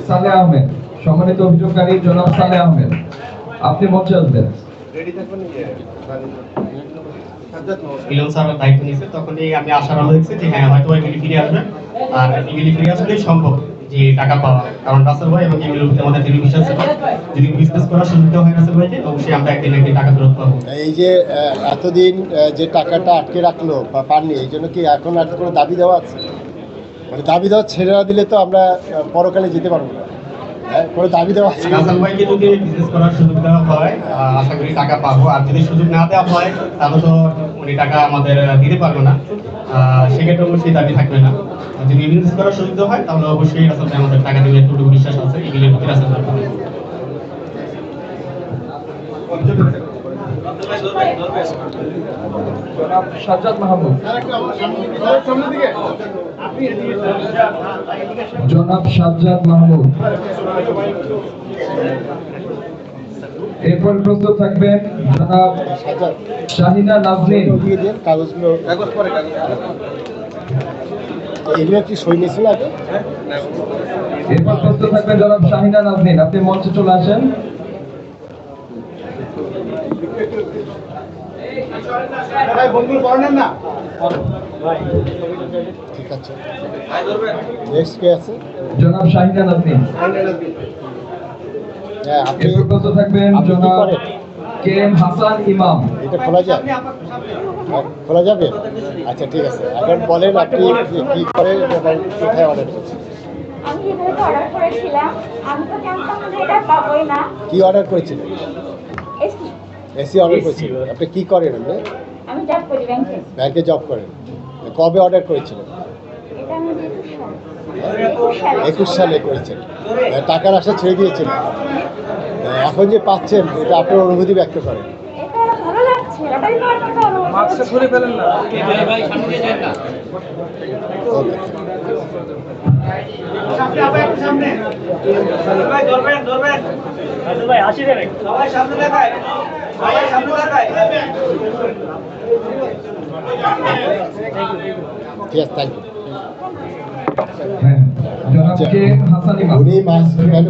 সালেহ আহমেদ, সম্মানিত অভিযোগকারী জনাব সালেহ আহমেদ, আপনি মঞ্চে আসবেন। মিলন স্যার দায়িত্ব নিয়েছে, তখনই আমি আশার আলো দেখছি যে হ্যাঁ হয়তো এগুলি ফিরে আসবে, আর এগুলি ফিরে আসলেই সম্ভব যে টাকা পাওয়া। কারণ রাসেল ভাই এবং এগুলির উপরে আমাদের দৃঢ় বিশ্বাস ছিল, যদি বিজনেস করার সুবিধা হয় রাসেল ভাইকে, অবশ্যই আমরা একদিন একদিন টাকা ফেরত পাবো। এই যে এতদিন যে টাকাটা আটকে রাখলো বা পাননি, এই জন্য কি এখন আর কোনো দাবি দেওয়া আছে? মানে দাবি দেওয়া ছেড়ে না দিলে তো আমরা পরকালে যেতে পারবো না। কোনো দাবি দেওয়া আছে? রাসেল ভাইকে যদি বিজনেস করার সুযোগ দেওয়া হয়, আশা করি টাকা পাবো। আর যদি সুযোগ না দেওয়া হয়, তাহলে তো উনি টাকা আমাদের দিতে পারবো না, সেক্ষেত্রে অবশ্যই দাবি থাকবে না। আর যদি বিজনেস করার সুযোগ দেওয়া হয়, তাহলে অবশ্যই রাসেল ভাই আমাদের টাকা দিবে, এতটুকু বিশ্বাস আছে এগুলির প্রতি রাসেল ভাই। জনাব সাজ্জাদ মাহমুদ, জনাব সাজ্জাদ মাহমুদ। এরপর প্রস্তুত থাকবেন জনাব শাহিনা নাজনীন। কাগজগুলো এগুলো কি সই নিয়েছিল আগে? এরপর প্রস্তুত থাকবেন জনাব শাহিনা নাজনীন, আপনি মঞ্চে চলে আসেন। ঠিক আছে, নেক্সট কে আছে? জনাব শাহিনা নাজনীন। হ্যাঁ, আপনি এরপর প্রস্তুত থাকবেন আপনি কি জনাব করেন? K M Hasan Imam. এটা খোলা যায়? খোলা যাবে? আচ্ছা ঠিক আছে, এখন বলেন আপনি কি করেন এবং কোথায় অর্ডার করছেন? আমি যেভাবে অর্ডার করেছিলাম, আমি তো জানতাম যে এটা পাবোই না। কি অর্ডার করেছিলেন? এসি, এসি অর্ডার করেছিলেন। আপনি কি করেন? আপনি আমি জব করি ব্যাংকে। ব্যাংকে জব করেন। কবে অর্ডার করেছিলেন? এটা আমি 21 সালে করেছেন। টাকার আশা ছেড়ে দিয়েছিলেন। এখন যে পাচ্ছেন, এটা আপনার অনুভূতি ব্যক্ত করেন। এটা ভালো লাগছে, এটাই তো আমার কথা অনুভব মাস্ক খুলে ফেলেন না। ওকে। ঠিক আছে, থ্যাংক ইউ। হ্যাঁ, জনাব কে এম হাসান ইমাম। উনি মাস্ক কেন